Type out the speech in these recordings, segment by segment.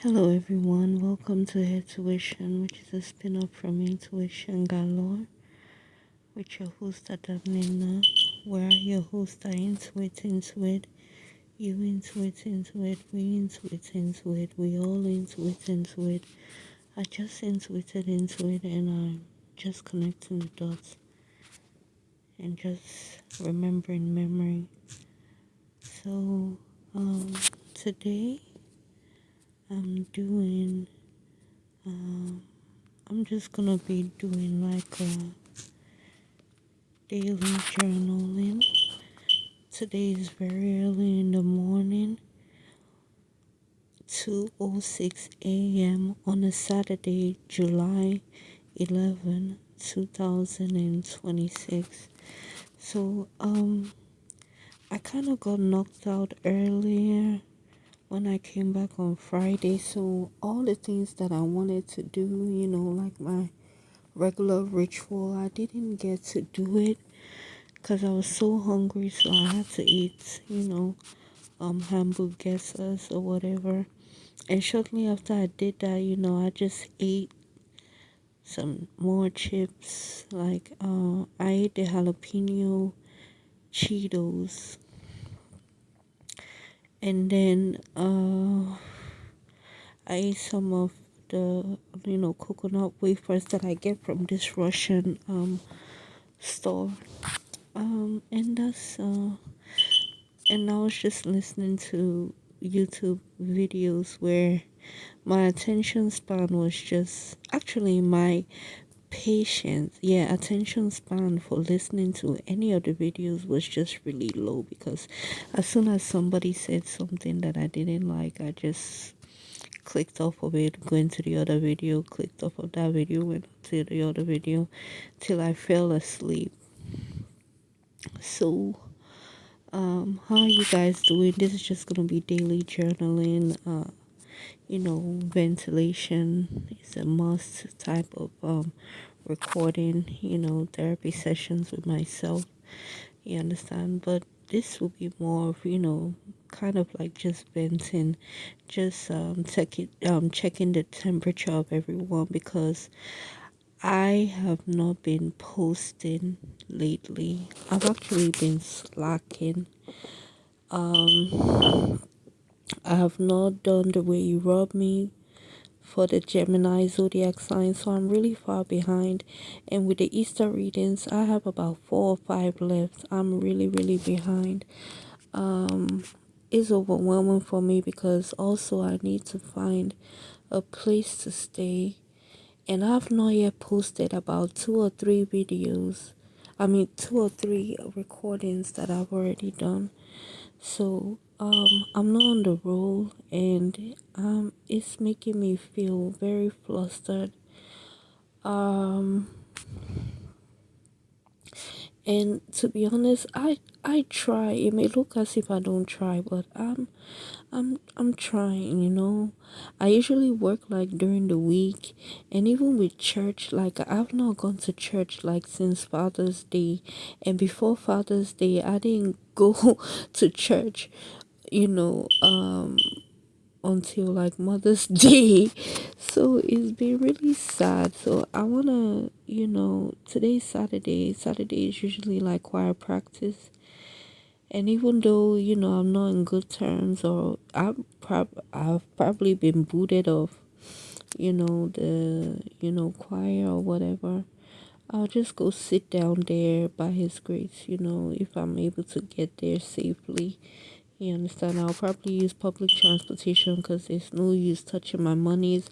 Hello, everyone. Welcome to Intuition, which is a spin off from Intuition Galore, with your host Adamnina, where your hosts are into it, you into it, we into it, we all into it. I just intuited into it, and I'm just connecting the dots and just remembering memory. So, today I'm doing, um, I'm just gonna be doing like a daily journaling. Today is very early in the morning, 2:06 a.m. on a Saturday, July 11, 2026. So, I kind of got knocked out earlier when I came back on Friday. So, all the things that I wanted to do, like my regular ritual, I didn't get to do it because I was so hungry, so I had to eat, hamburgers or whatever. And shortly after I did that, I just ate some more chips. Like, I ate the jalapeno Cheetos, and then I ate some of the, coconut wafers that I get from this Russian store. And I was just listening to YouTube videos where my attention span was just actually my patience, yeah, attention span for listening to any of the videos was just really low, because as soon as somebody said something that I didn't like, I just clicked off of it, going to the other video, clicked off of that video, went to the other video till I fell asleep. So how are you guys doing? This is just gonna be daily journaling. Ventilation is a must type of recording, therapy sessions with myself. You understand? But this will be more of, kind of like just venting, just checking the temperature of everyone, because I have not been posting lately. I've actually been slacking. I have not done the way you rub me for the Gemini zodiac sign, so I'm really far behind. And with the Easter readings, I have about 4 or 5 left. I'm really, really behind. Um, it's overwhelming for me because also I need to find a place to stay, and I've not yet posted about 2 or 3 videos. I mean, 2 or 3 recordings that I've already done. So I'm not on the roll, and it's making me feel very flustered. Um and to be honest, I try. It may look as if I don't try, but I'm trying, I usually work like during the week, and even with church, like I've not gone to church like since Father's Day, and before Father's Day I didn't go to church, you know, um until like Mother's Day. So it's been really sad. So I wanna, today's Saturday. Saturday is usually like choir practice. And even though, I'm not in good terms, or I've probably been booted off, the choir or whatever, I'll just go sit down there by His grace, if I'm able to get there safely. You understand? I'll probably use public transportation because there's no use touching my monies.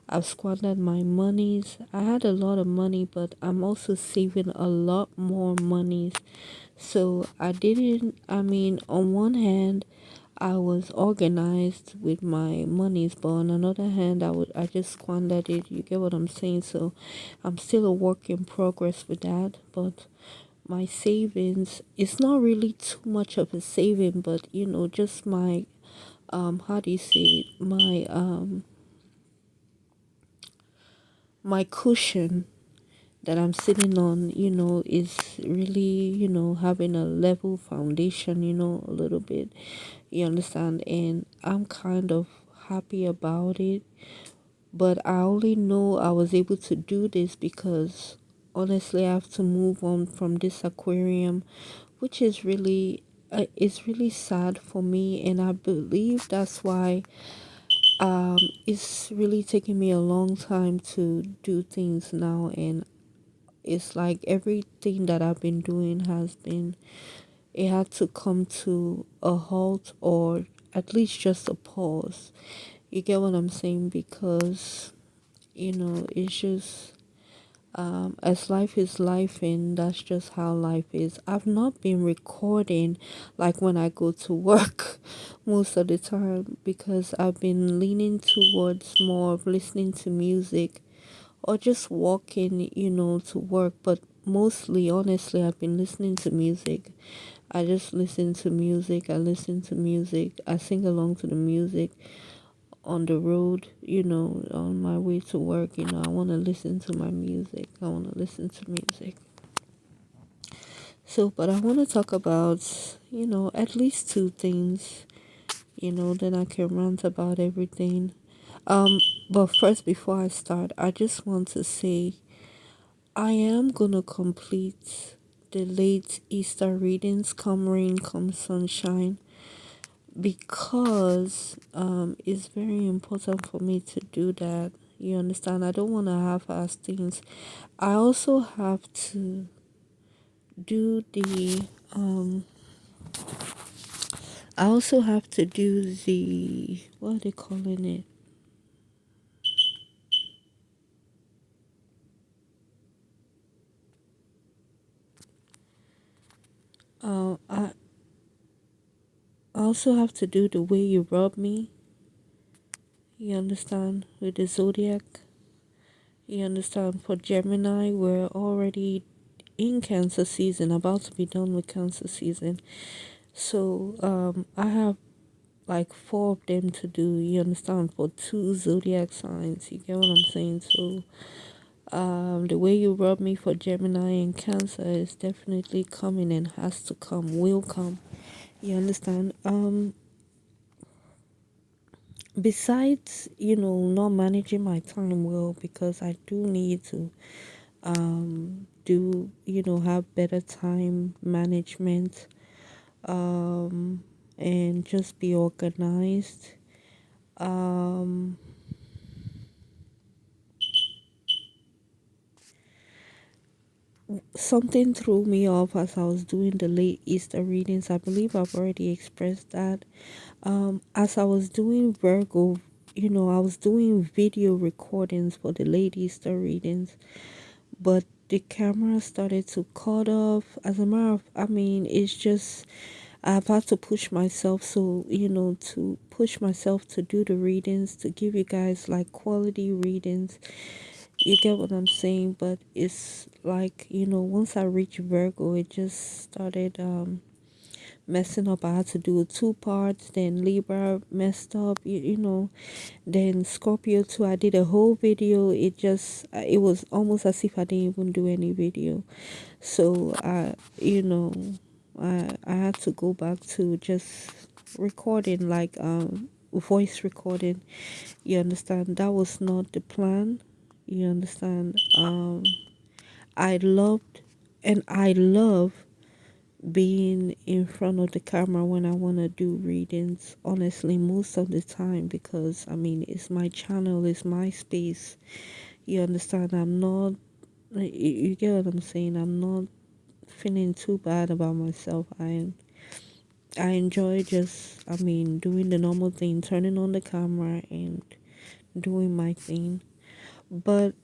I've squandered my monies. I had a lot of money, but I'm also saving a lot more monies. So on one hand, I was organized with my monies, but on another hand, I just squandered it. You get what I'm saying? So I'm still a work in progress with that, but my savings, it's not really too much of a saving, but just my how do you say it, my cushion that I'm sitting on, is really, having a level foundation, a little bit. You understand? And I'm kind of happy about it, but I only know I was able to do this because honestly I have to move on from this aquarium, which is really it's really sad for me, and I believe that's why it's really taking me a long time to do things now. And it's like everything that I've been doing has been, it had to come to a halt, or at least just a pause. You get what I'm saying? Because it's just as life is life, and that's just how life is. I've not been recording like when I go to work most of the time, because I've been leaning towards more of listening to music or just walking, to work. But mostly, honestly, I've been listening to music. I just listen to music. I listen to music. I sing along to the music on the road, on my way to work. I want to listen to my music. I want to listen to music. So, but I want to talk about, at least two things, then I can rant about everything. Um, but first, before I start, I just want to say I am gonna complete the late Easter readings, come rain, come sunshine, because it's very important for me to do that. You understand? I don't want to half-ass things. I also have to do the I also have to do the, what are they calling it? I also have to do the way you rub me. You understand? With the zodiac. You understand? For Gemini, we're already in Cancer season, about to be done with Cancer season. So I have like four of them to do. You understand? For two zodiac signs. You get what I'm saying? So the way you rub me for Gemini and Cancer is definitely coming, and has to come, will come. You understand? Besides, not managing my time well, because I do need to do, have better time management, um and just be organized. Um Something threw me off as I was doing the late Easter readings. I believe I've already expressed that. As I was doing Virgo, I was doing video recordings for the late Easter readings, but the camera started to cut off. As a matter of, I mean, it's just, I've had to push myself, so to push myself to do the readings, to give you guys like quality readings. You get what I'm saying? But it's like, once I reached Virgo, it just started messing up. I had to do two parts, then Libra messed up, then Scorpio too. I did a whole video. It was almost as if I didn't even do any video. So I had to go back to just recording, like voice recording. You understand? That was not the plan. You understand? I loved, and I love being in front of the camera when I want to do readings, honestly, most of the time, because I mean, it's my channel, it's my space. You understand? I'm not, you get what I'm saying? I'm not feeling too bad about myself. I enjoy just, I mean, doing the normal thing, turning on the camera and doing my thing. But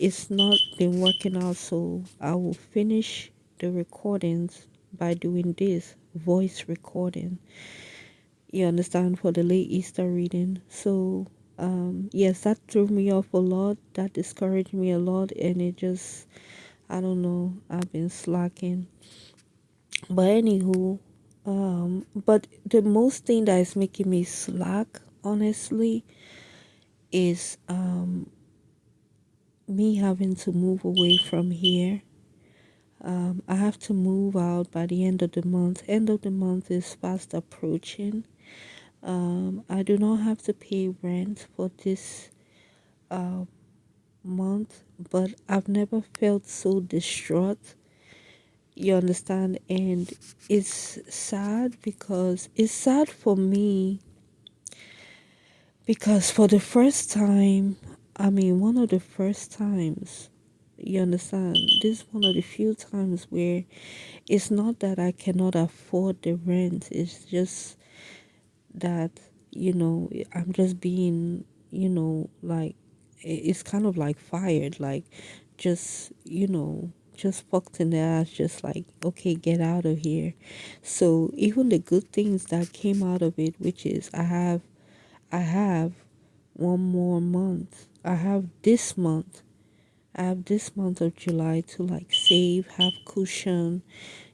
it's not been working out, so I will finish the recordings by doing this voice recording. You understand, for the late Easter reading. So yes, that threw me off a lot. That discouraged me a lot, and it just, I don't know. I've been slacking. But anywho, but the most thing that is making me slack, honestly, is me having to move away from here. I have to move out by the end of the month. End of the month is fast approaching. I do not have to pay rent for this month, but I've never felt so distraught. You understand? And it's sad because it's sad for me because for the first time, I mean, one of the first times, you understand, this is one of the few times where it's not that I cannot afford the rent, it's just that, I'm just being, like, it's kind of like fired, like, just, just fucked in the ass, just like, okay, get out of here. So even the good things that came out of it, which is I have one more month. I have this month of July to like save, have cushion.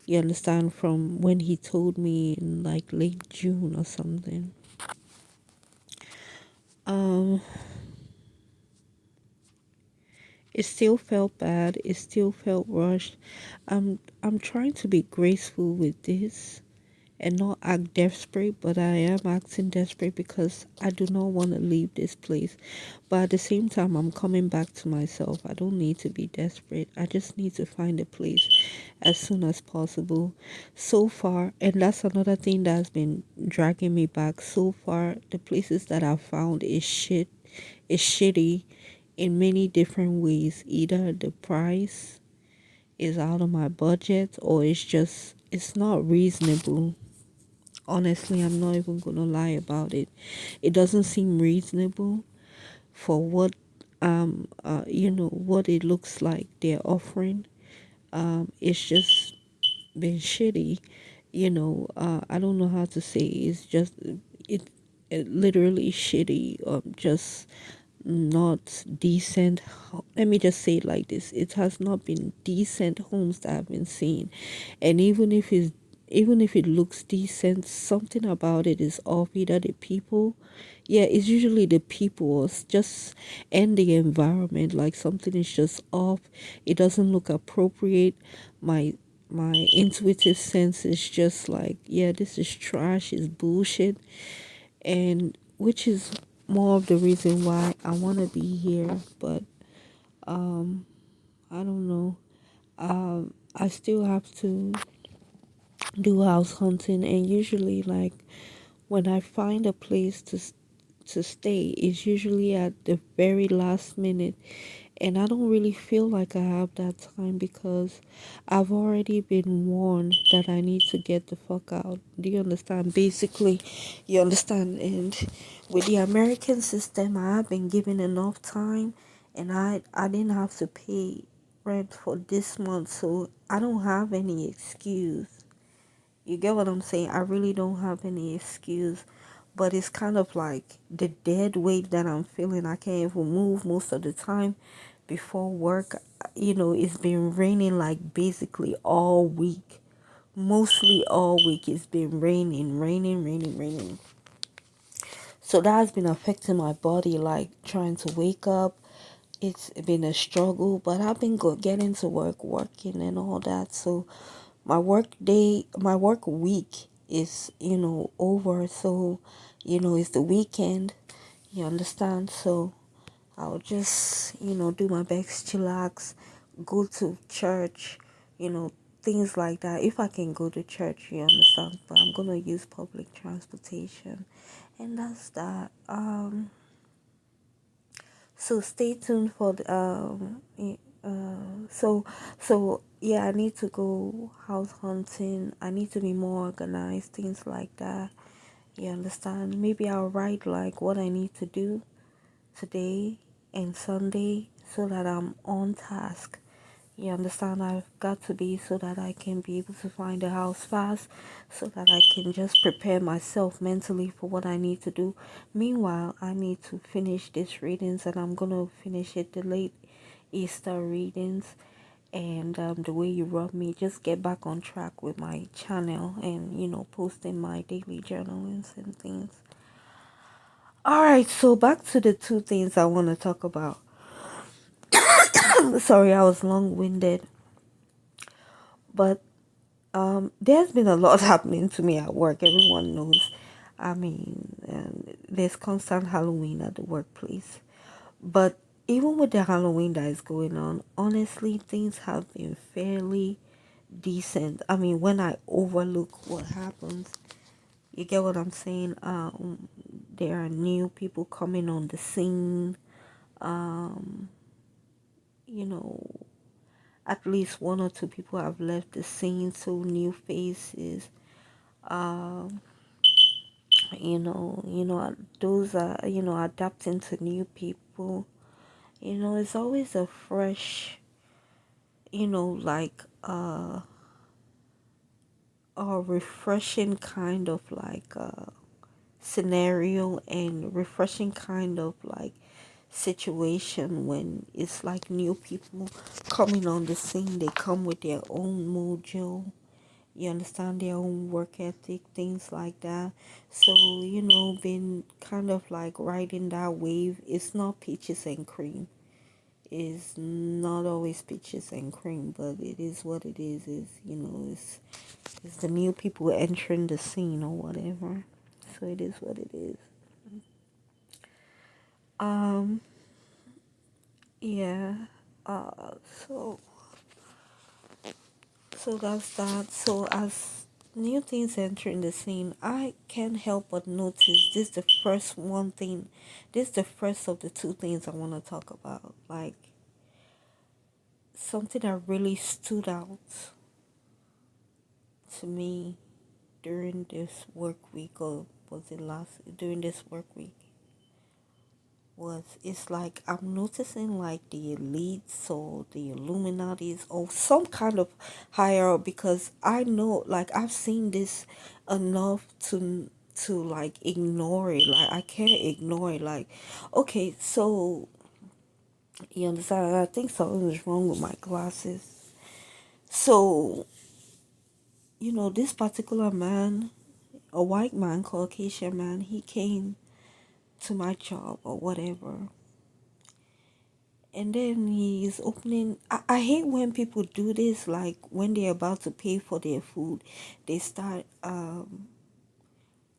You understand, from when he told me in like late June or something. Um, it still felt bad. It still felt rushed. I'm trying to be graceful with this and not act desperate, but I am acting desperate because I do not want to leave this place. But at the same time, I'm coming back to myself. I don't need to be desperate. I just need to find a place as soon as possible. So far, and that's another thing that's been dragging me back. So far, the places that I've found is shitty in many different ways. Either the price is out of my budget or it's not reasonable. Honestly, I'm not even gonna lie about it. It doesn't seem reasonable for what it looks like they're offering. It's just been shitty. I don't know how to say it. It's just it, it literally shitty. Just not decent. Let me just say it like this: it has not been decent homes that I've been seeing, and even if it looks decent, something about it is off. Either the people, yeah, it's usually the people, or it's just and the environment. Like something is just off. It doesn't look appropriate. My my intuitive sense is just like, yeah, this is trash. It's bullshit, and which is more of the reason why I want to be here. But I don't know. I still have to do house hunting, and usually, like, when I find a place to stay, it's usually at the very last minute, and I don't really feel like I have that time because I've already been warned that I need to get the fuck out. Do you understand? Basically, you understand. And with the American system, I have been given enough time, and I didn't have to pay rent for this month, so I don't have any excuse. You get what I'm saying? I really don't have any excuse, but it's kind of like the dead weight that I'm feeling. I can't even move most of the time. Before work, it's been raining like basically all week. Mostly all week it's been raining, raining, raining, raining. So that has been affecting my body, like trying to wake up. It's been a struggle, but I've been getting to work, working and all that. So my work week is, over. So, it's the weekend. You understand? So I'll just, do my best, chillax, go to church, you know, things like that. If I can go to church, you understand? But I'm gonna use public transportation, and that's that. So stay tuned for the so yeah, I need to go house hunting. I need to be more organized, things like that. You understand? Maybe I'll write like what I need to do today and Sunday so that I'm on task. You understand? I've got to be so that I can be able to find a house fast, so that I can just prepare myself mentally for what I need to do. Meanwhile, I need to finish these readings, and I'm gonna finish it, the late Easter readings. And the way you rub me, just get back on track with my channel and, posting my daily journalings and things. All right, so back to the two things I want to talk about. Sorry, I was long winded, but there's been a lot happening to me at work. Everyone knows I mean, there's constant Halloween at the workplace. But even with the Halloween that is going on, honestly, things have been fairly decent. I mean, when I overlook what happens, you get what I'm saying? There are new people coming on the scene. Um, you know, at least one or two people have left the scene, so new faces. Um, those are, adapting to new people. It's always a fresh, like a refreshing kind of like scenario and refreshing kind of like situation when it's like new people coming on the scene. They come with their own mojo, you understand, their own work ethic, things like that. So being kind of like riding that wave, it's not peaches and cream. It's not always peaches and cream, but it is what it is it's the new people entering the scene or whatever. So it is what it is. um yeah. uh so so that's that. So as new things entering the scene, I can't help but notice this is the first of the two things I want to talk about. Like, something that really stood out to me during this work week, or was it last, during this work week, was, it's like I'm noticing like the elites or the Illuminatis or some kind of higher up, because I know, like, I've seen this enough to like ignore it. Like, I can't ignore it. Like, okay, so you understand, I think something is wrong with my glasses. So this particular man, a white man, Caucasian man, he came to my job or whatever. And then he's opening. I hate when people do this, like when they're about to pay for their food, they start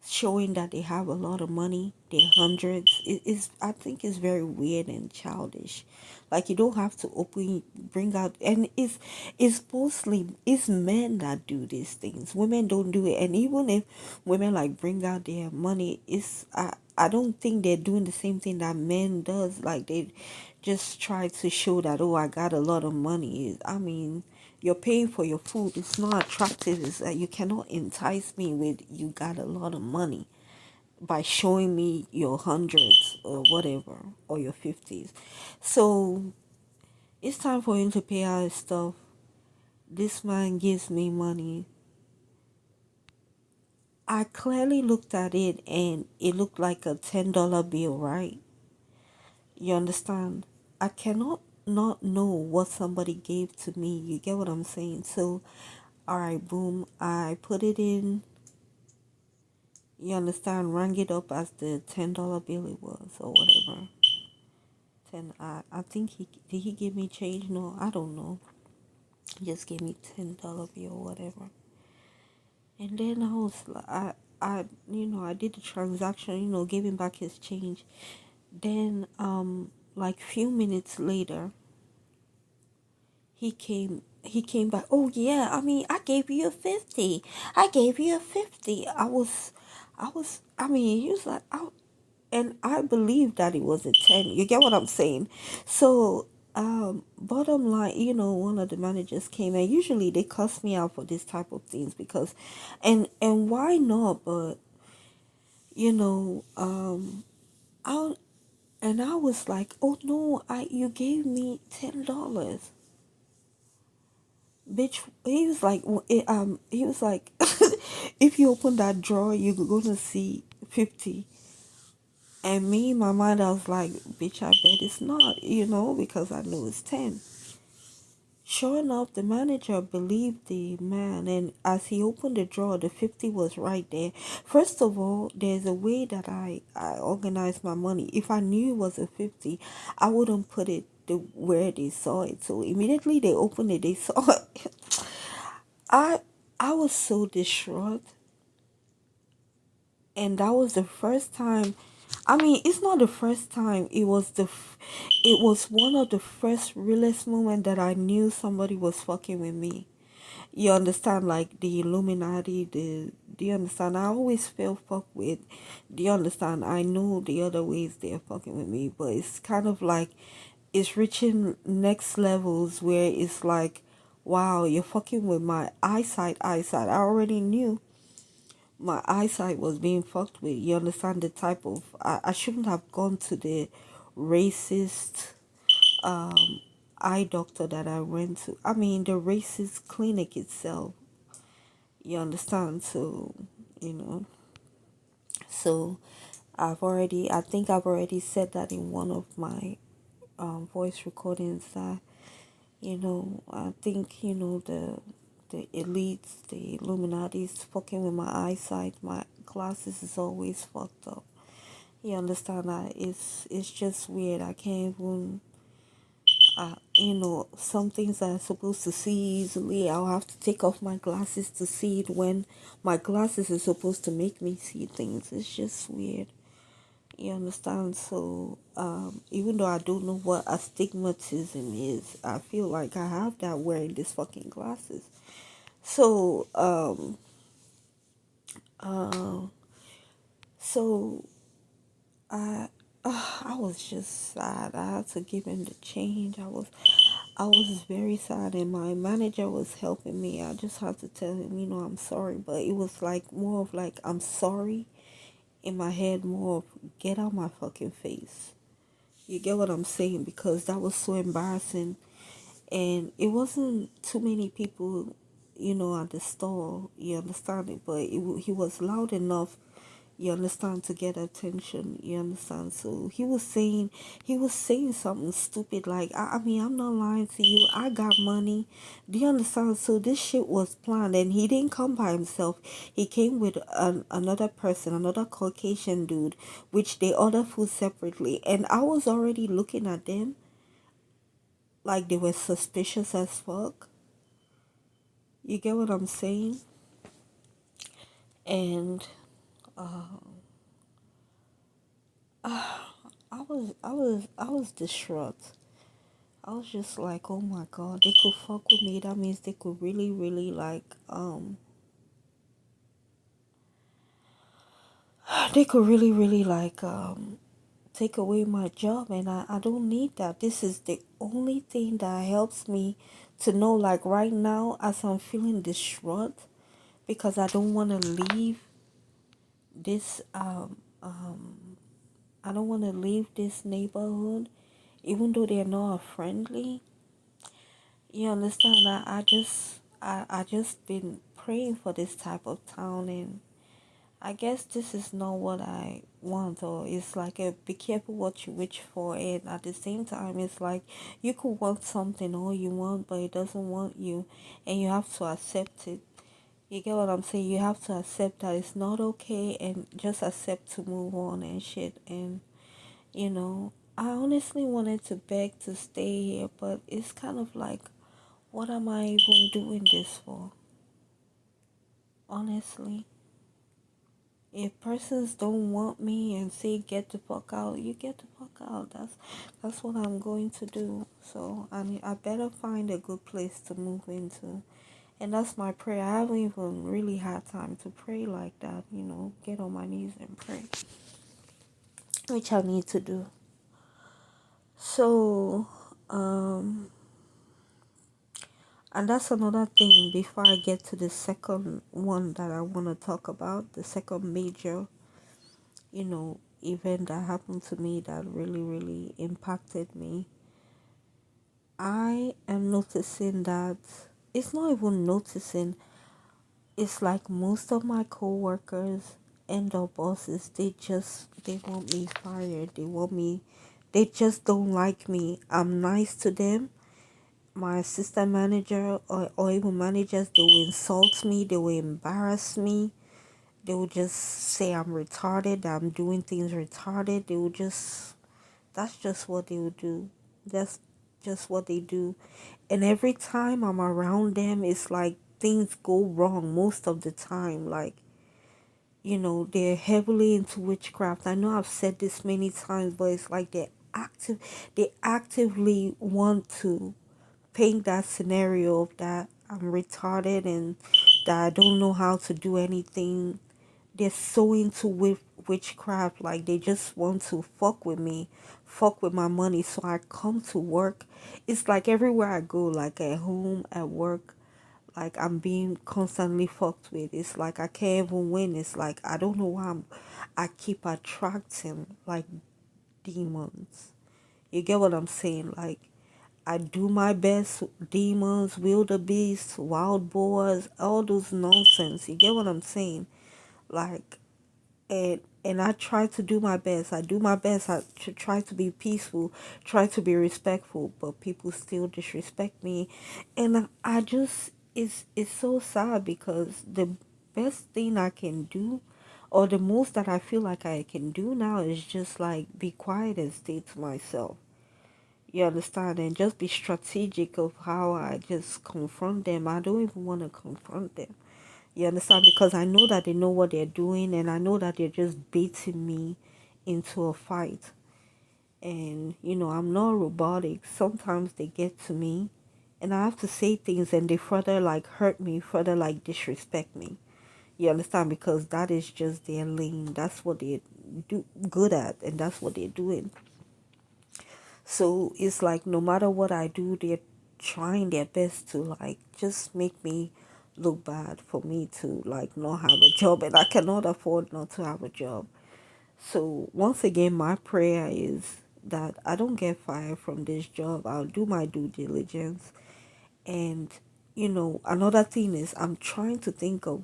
showing that they have a lot of money, they're hundreds. It is, I think it's very weird and childish. Like, you don't have to bring out, and it's mostly, it's men that do these things. Women don't do it. And even if women like bring out their money, I don't think they're doing the same thing that men does. Like, they just try to show that, oh, I got a lot of money. I mean, you're paying for your food. It's not attractive. It's that you cannot entice me with you got a lot of money by showing me your hundreds or whatever, or your fifties. So it's time for him to pay out his stuff. This man gives me money. I clearly looked at it and it looked like a $10 bill, right? You understand? I cannot not know what somebody gave to me. You get what I'm saying? So, all right, boom. I put it in. You understand? Rang it up as the $10 bill it was, or whatever. I think he give me change? No, I don't know. He just gave me $10 bill or whatever. And then I was like, I did the transaction. Gave him back his change. Then like few minutes later, he came back. Oh yeah, I mean, I gave you a 50. I gave you a 50. I mean, he was like, and I believe that it was a 10. You get what I'm saying? So bottom line, one of the managers came, and usually they cuss me out for this type of things, because and why not? But you know I and I was like, oh no, I you gave me $10. Bitch, he was like, he was like, if you open that drawer, you're gonna see 50. And me, in my mind, I was like, bitch, I bet it's not, because I know it's 10. Sure enough, the manager believed the man, and as he opened the drawer, the 50 was right there. First of all, there's a way that I organize my money. If I knew it was a 50, I wouldn't put it where they saw it. So immediately they opened it, they saw it. I I was so distraught. and that was the first time. I mean, it's not the first time. It was one of the first realest moment that I knew somebody was fucking with me. You understand, like the Illuminati. Do you understand? I always feel fucked with. Do you understand? I know the other ways they're fucking with me, but it's kind of like it's reaching next levels where it's like, wow, you're fucking with my eyesight. Eyesight. I already knew my eyesight was being fucked with. You understand the type of I shouldn't have gone to the racist um eye doctor that I went to. I mean the racist clinic itself. You understand? So, you know, so I think I've already said that in one of my voice recordings that, I think, the elites, the Illuminati's fucking with my eyesight. My glasses is always fucked up. You understand that? It's just weird. I can't even some things that I'm supposed to see easily, I'll have to take off my glasses to see it when my glasses is supposed to make me see things. It's just weird. You understand? So, even though I don't know what astigmatism is, I feel like I have that wearing these fucking glasses. So, uh, so I was just sad. I had to give him the change. I was very sad, and my manager was helping me. I just had to tell him, I'm sorry, but it was like more of like I'm sorry in my head, more of get out my fucking face. You get what I'm saying? Because that was so embarrassing, and it wasn't too many people, at the store. You understand it, but he was loud enough, you understand, to get attention. You understand? So he was saying something stupid like, I mean, I'm not lying to you, I got money. Do you understand? So this shit was planned, and he didn't come by himself. He came with another person, another Caucasian dude, which they ordered food separately, and I was already looking at them like they were suspicious as fuck. You get what I'm saying? And I was distraught. I was just like, oh my god, they could fuck with me. That means they could really, really they could really, really take away my job, and I don't need that. This is the only thing that helps me to know, like right now, as I'm feeling distraught because I don't want to leave this I don't want to leave this neighborhood, even though they're not friendly. You understand? I just been praying for this type of town, and I guess this is not what I want, or it's like a be careful what you wish for, and at the same time, it's like you could want something all you want, but it doesn't want you, and you have to accept it. You get what I'm saying? You have to accept that it's not okay, and just accept to move on and shit. And I honestly wanted to beg to stay here, but it's kind of like, what am I even doing this for? Honestly, if persons don't want me and say get the fuck out, you get the fuck out. That's what I'm going to do. So I better find a good place to move into. And that's my prayer. I haven't even really had time to pray like that, get on my knees and pray, which I need to do. So, and that's another thing before I get to the second one that I want to talk about, the second major, event that happened to me that really, really impacted me. I am noticing that it's not even noticing, it's like most of my coworkers and the bosses, they want me fired. They just don't like me. I'm nice to them. My assistant manager or even managers, they will insult me, they will embarrass me, they will just say I'm retarded, that I'm doing things retarded. That's just what they will do. That's just what they do. And every time I'm around them, it's like things go wrong most of the time. Like, they're heavily into witchcraft. I know I've said this many times, but it's like they actively want to paint that scenario of that I'm retarded and that I don't know how to do anything. They're so into witchcraft, like they just want to fuck with me, fuck with my money. So I come to work. It's like everywhere I go, like at home, at work, like I'm being constantly fucked with. It's like I can't even win. It's like I don't know why I keep attracting like demons. You get what I'm saying? Like I do my best, demons, wildebeests, wild boars, all those nonsense. You get what I'm saying? Like, and I try to do my best. I do my best. Try to be peaceful, try to be respectful, but people still disrespect me, and I just it's so sad because the best thing I can do, or the most that I feel like I can do now is just like be quiet and stay to myself. You understand? And just be strategic of how I just confront them. I don't even want to confront them. You understand? Because I know that they know what they're doing and I know that they're just baiting me into a fight. And, I'm not robotic. Sometimes they get to me and I have to say things and they further like hurt me, further like disrespect me. You understand? Because that is just their lane. That's what they do good at and that's what they're doing. So it's like no matter what I do, they're trying their best to like just make me look bad for me to like not have a job, and I cannot afford not to have a job. So once again, my prayer is that I don't get fired from this job. I'll do my due diligence. And another thing is I'm trying to think of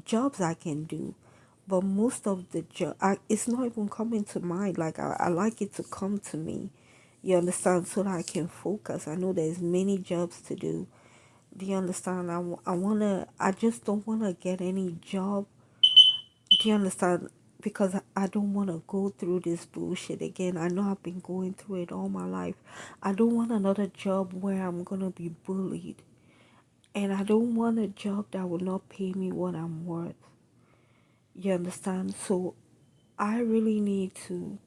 jobs I can do, but most of the job it's not even coming to mind. Like I like it to come to me. You understand? So that I can focus. I know there's many jobs to do. Do you understand? I just don't wanna get any job. Do you understand? Because I don't want to go through this bullshit again. I know I've been going through it all my life. I don't want another job where I'm gonna be bullied. And I don't want a job that will not pay me what I'm worth. You understand? So I really need to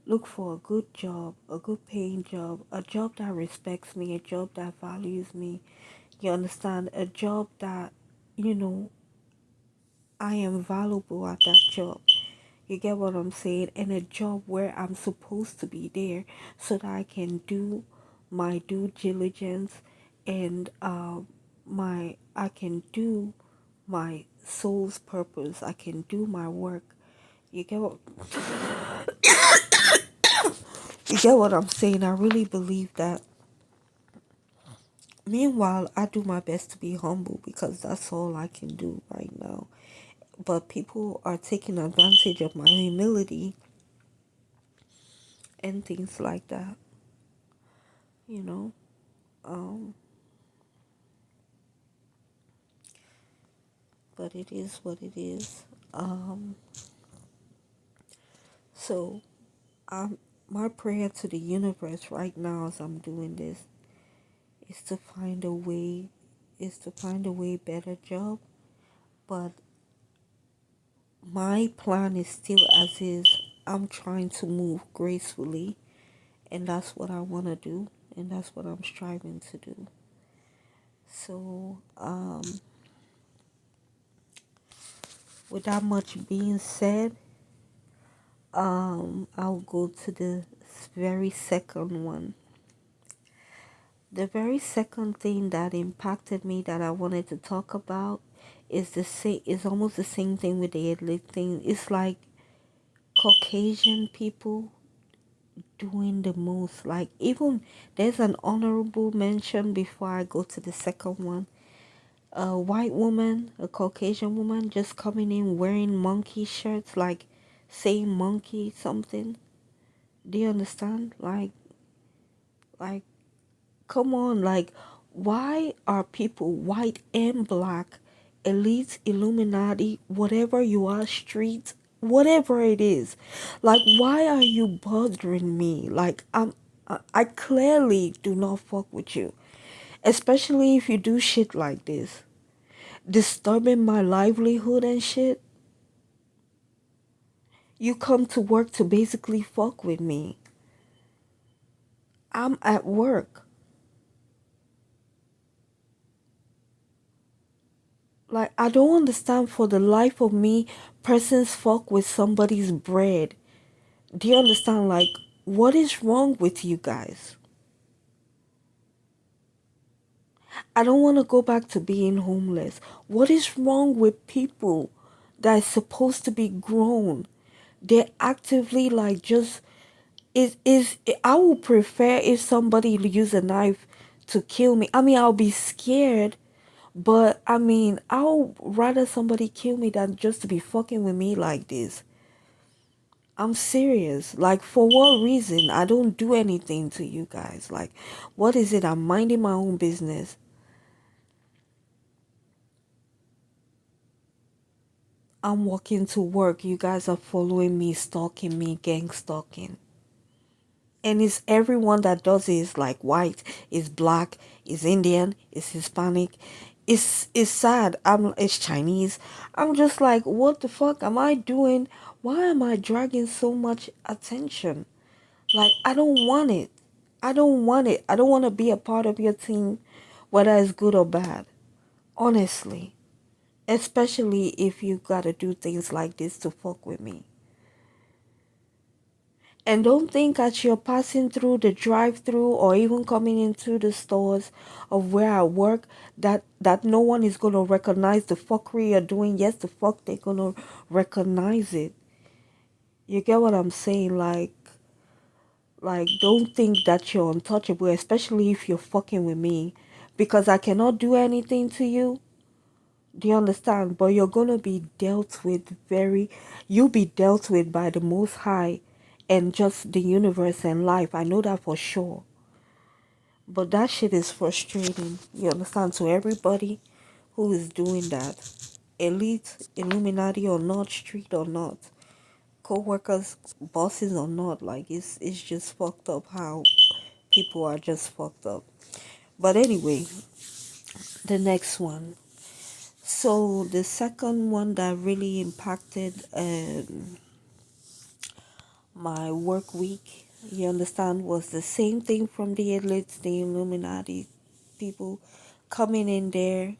look for a good job, a good paying job, a job that respects me, a job that values me. You understand? A job that, you know, I am valuable at that job. You get what I'm saying? And a job where I'm supposed to be there so that I can do my due diligence and I can do my soul's purpose. I can do my work. You get what you get what I'm saying? I really believe that. Meanwhile, I do my best to be humble because that's all I can do right now. But people are taking advantage of my humility and things like that, you know. Um, but it is what it is. Um, so I'm my prayer to the universe right now as I'm doing this is to find a way better job. But my plan is still as is. I'm trying to move gracefully, and that's what I want to do, and that's what I'm striving to do. So, with that much being said, I'll go to the very second one. The very second thing that impacted me that I wanted to talk about is almost the same thing with the elite thing. It's like Caucasian people doing the most. Like even there's an honorable mention before I go to the second one. A white woman, a Caucasian woman, just coming in wearing monkey shirts, like saying monkey something. Do you understand? Like, come on, like, why are people white and black, elite, Illuminati, whatever you are, street, whatever it is, like, why are you bothering me? Like, I clearly do not fuck with you, especially if you do shit like this, disturbing my livelihood and shit. You come to work to basically fuck with me. I'm at work. Like, I don't understand for the life of me, persons fuck with somebody's bread. Do you understand? Like, what is wrong with you guys? I don't want to go back to being homeless. What is wrong with people that is supposed to be grown? They're actively like just is I would prefer if somebody use a knife to kill me. I mean, I'll be scared, but I mean, I'll rather somebody kill me than just to be fucking with me like this. I'm serious. Like, for what reason? I don't do anything to you guys. Like, what is it? I'm minding my own business. I'm walking to work. You guys are following me, stalking me, gang stalking. And it's everyone that does it is like white, is black, is Indian, is Hispanic. It's sad. It's Chinese. I'm just like, what the fuck am I doing? Why am I dragging so much attention? Like, I don't want it. I don't want it. I don't want to be a part of your team, whether it's good or bad. Honestly. Especially if you gotta do things like this to fuck with me. And don't think as you're passing through the drive-through or even coming into the stores of where I work that no one is gonna recognize the fuckery you're doing. Yes, the fuck they're gonna recognize it. You get what I'm saying? Like, don't think that you're untouchable, especially if you're fucking with me, because I cannot do anything to you. Do you understand? But you're gonna be dealt with you'll be dealt with by the Most High and just the universe and life. I know that for sure. But that shit is frustrating. You understand? So everybody who is doing that, elite, Illuminati or not, street or not, co-workers, bosses or not, like it's just fucked up how people are just fucked up. But anyway, the next one. So the second one that really impacted my work week, you understand, was the same thing from the elites, the Illuminati people coming in there.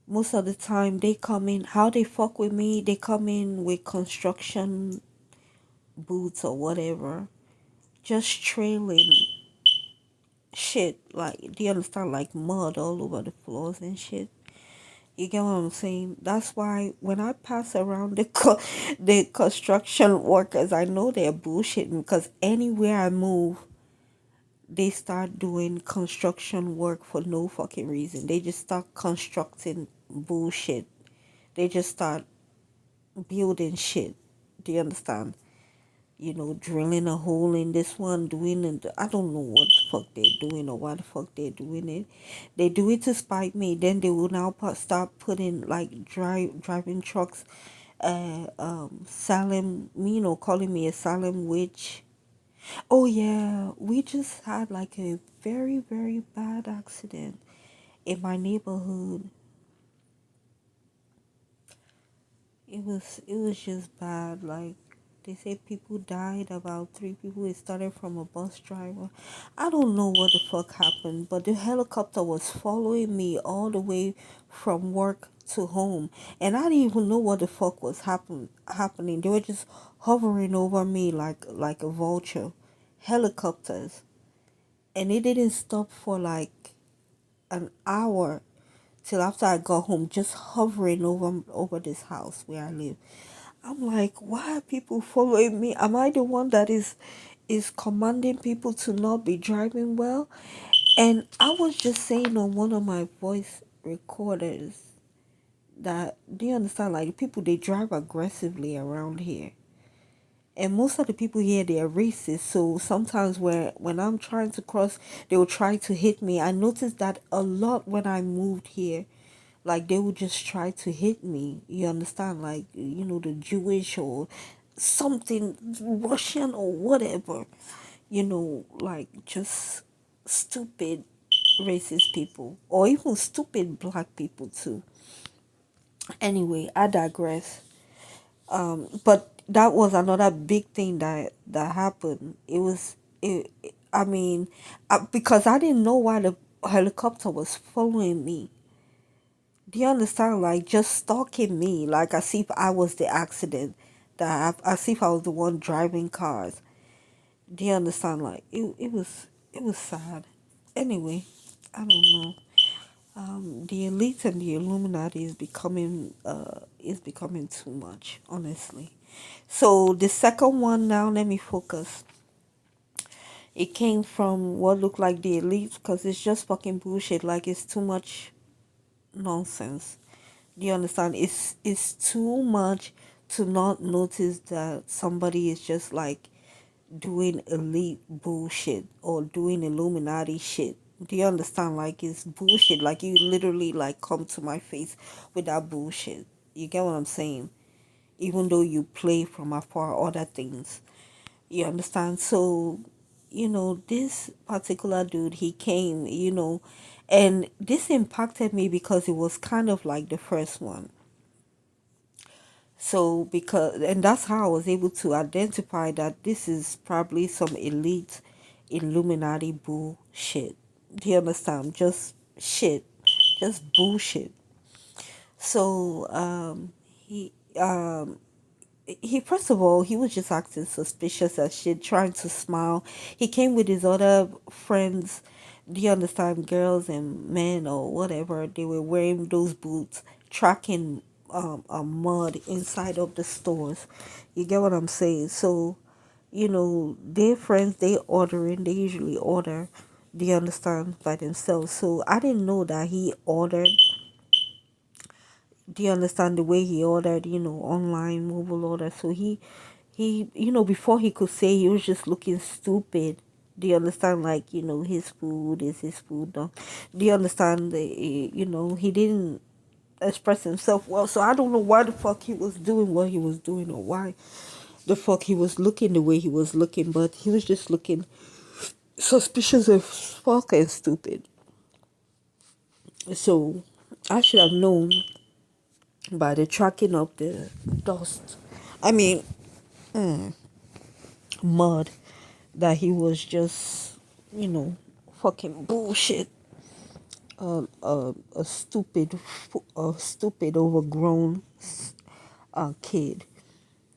Most of the time they come in, how they fuck with me, they come in with construction boots or whatever, just trailing shit, like, do you understand, like mud all over the floors and shit. You get what I'm saying? That's why when I pass around the construction workers, I know they're bullshitting, because anywhere I move, they start doing construction work for no fucking reason. They just start constructing bullshit. They just start building shit. Do you understand? You know, drilling a hole in this one, doing it. I don't know what the fuck they're doing or why the fuck they're doing it. They do it to spite me. Then they will now start putting like driving trucks, Salem, you know, calling me a Salem witch. Oh yeah, we just had like a very very bad accident in my neighborhood. It was just bad. Like, they say people died, about three people. It started from a bus driver. I don't know what the fuck happened, but the helicopter was following me all the way from work to home, and I didn't even know what the fuck was happening. They were just hovering over me like a vulture. Helicopters, and it didn't stop for like an hour till after I got home, just hovering over this house where I live. I'm like, why are people following me? Am I the one that is commanding people to not be driving well? And I was just saying on one of my voice recorders that, do you understand? Like, people, they drive aggressively around here. And most of the people here, they are racist. So sometimes when I'm trying to cross, they will try to hit me. I noticed that a lot when I moved here. Like, they would just try to hit me. You understand? Like, you know, the Jewish or something, Russian or whatever. You know, like, just stupid racist people. Or even stupid black people too. Anyway, I digress. But that was another big thing that happened. I mean, because I didn't know why the helicopter was following me. Do you understand? Like just stalking me, like as if I was the accident, as if I was the one driving cars. Do you understand? Like it was sad. Anyway, I don't know. The elite and the Illuminati is becoming too much, honestly. So the second one now, let me focus. It came from what looked like the elite because it's just fucking bullshit. Like it's too much nonsense. Do you understand? It's too much to not notice that somebody is just like doing elite bullshit or doing Illuminati shit. Do you understand? Like it's bullshit. Like you literally like come to my face with that bullshit. You get what I'm saying? Even though you play from afar other things. You understand? So, this particular dude, he came, and this impacted me because it was kind of like the first one. So and that's how I was able to identify that this is probably some elite Illuminati bullshit. Do you understand? Just shit. Just bullshit. So he first of all, he was just acting suspicious as shit, trying to smile. He came with his other friends. Do you understand? Girls and men or whatever. They were wearing those boots, tracking mud inside of the stores. You get what I'm saying? So, their friends, they ordering. They usually order. Do you understand, by themselves? So I didn't know that he ordered. Do you understand the way he ordered, online mobile order? So before he could say, he was just looking stupid. Do you understand? Like, his food is his food. No? Do you understand? He didn't express himself well. So I don't know why the fuck he was doing what he was doing or why the fuck he was looking the way he was looking. But he was just looking suspicious as fuck and stupid. So I should have known by the tracking of the dust. I mean, mud, that he was just, fucking bullshit. A stupid, overgrown kid.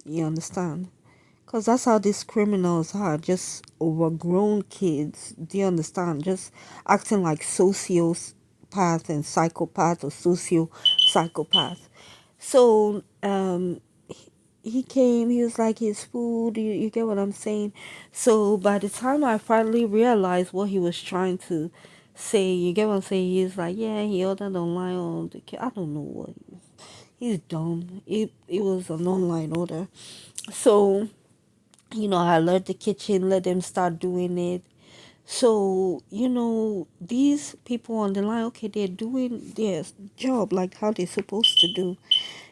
You understand? Because that's how these criminals are, just overgrown kids. Do you understand? Just acting like sociopath and psychopath or socio-psychopath. So, he came, he was like his food, you get what I'm saying? So by the time I finally realized what he was trying to say, you get what I'm saying? He's like, yeah, he ordered online on the I don't know what he's dumb. It was an online order. So, I let the kitchen, let them start doing it. So, these people on the line, okay, they're doing their job like how they're supposed to do.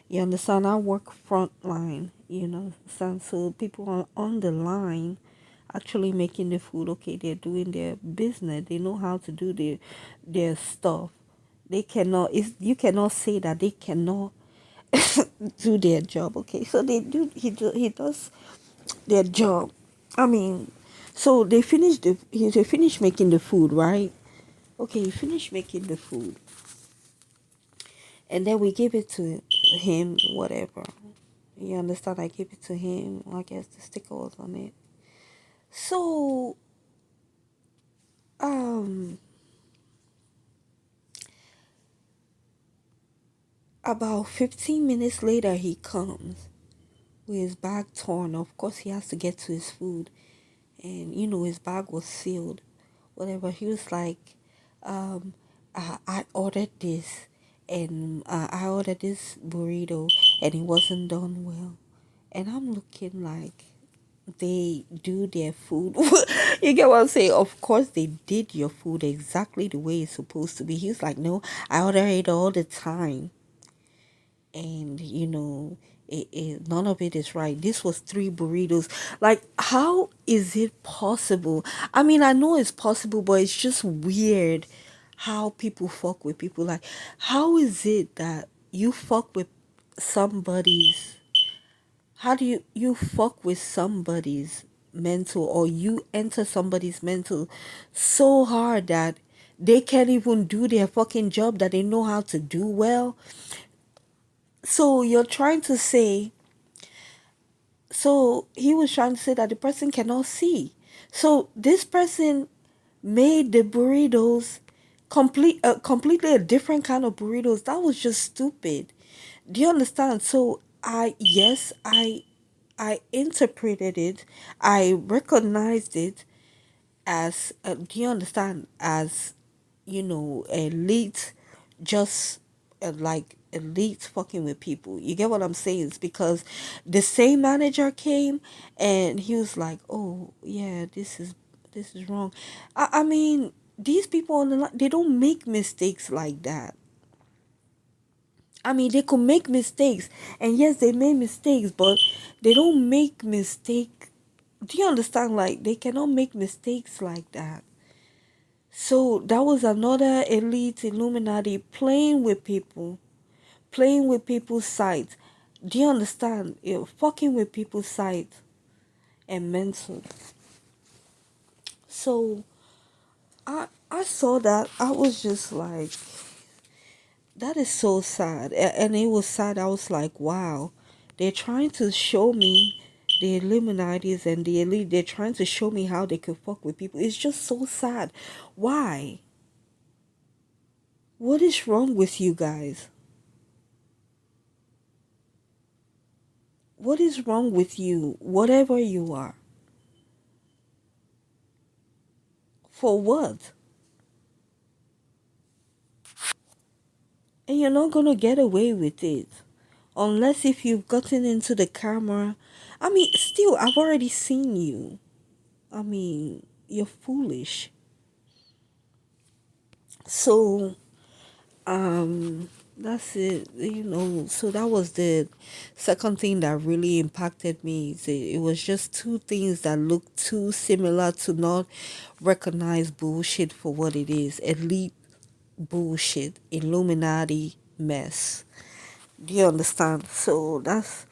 You understand? I work front line, understand? So people on the line actually making the food, okay, they're doing their business. They know how to do their stuff. They cannot, you cannot say that they cannot do their job, okay? So he does their job. I mean, so they finished making the food, right? Okay, he finished making the food, and then we gave it to him, whatever. You understand? I gave it to him. I guess the sticker was on it. So, um, about 15 minutes later, he comes with his bag torn. Of course, he has to get to his food, and his bag was sealed. Whatever. He was like, I ordered this, and I ordered this burrito, and it wasn't done well. And I'm looking like, they do their food. You get what I'm saying? Of course, they did your food exactly the way it's supposed to be. He was like, no, I order it all the time. And, none of it is right. This was 3 burritos. Like, how is it possible? I mean, I know it's possible, but it's just weird how people fuck with people. Like, how is it that you fuck with somebody's How do you fuck with somebody's mental, or you enter somebody's mental so hard that they can't even do their fucking job that they know how to do well? So you're trying to say, so he was trying to say that the person cannot see. So this person made the burritos completely a different kind of burritos. That was just stupid. Do you understand? So I yes, I interpreted it. I recognized it as do you understand, as elite, just like elite fucking with people. You get what I'm saying? It's because the same manager came and he was like, oh yeah, this is wrong. I mean, these people on the line, they don't make mistakes like that. I mean, they could make mistakes, and yes, they made mistakes, but they don't make mistake. Do you understand? Like, they cannot make mistakes like that. So that was another elite Illuminati playing with people's sight. Do you understand? Fucking with people's sight and mental. So I saw that. I was just like, that is so sad. And it was sad. I was like, wow, they're trying to show me, the Illuminatis and the elite, they're trying to show me how they could fuck with people. It's just so sad. Why? What is wrong with you guys? What is wrong with you? Whatever you are. For what? And you're not gonna get away with it. Unless if you've gotten into the camera. I mean, still, I've already seen you. I mean, you're foolish. So, that's it, so that was the second thing that really impacted me. It was just two things that looked too similar to not recognize bullshit for what it is. Elite bullshit, Illuminati mess. Do you understand? So that's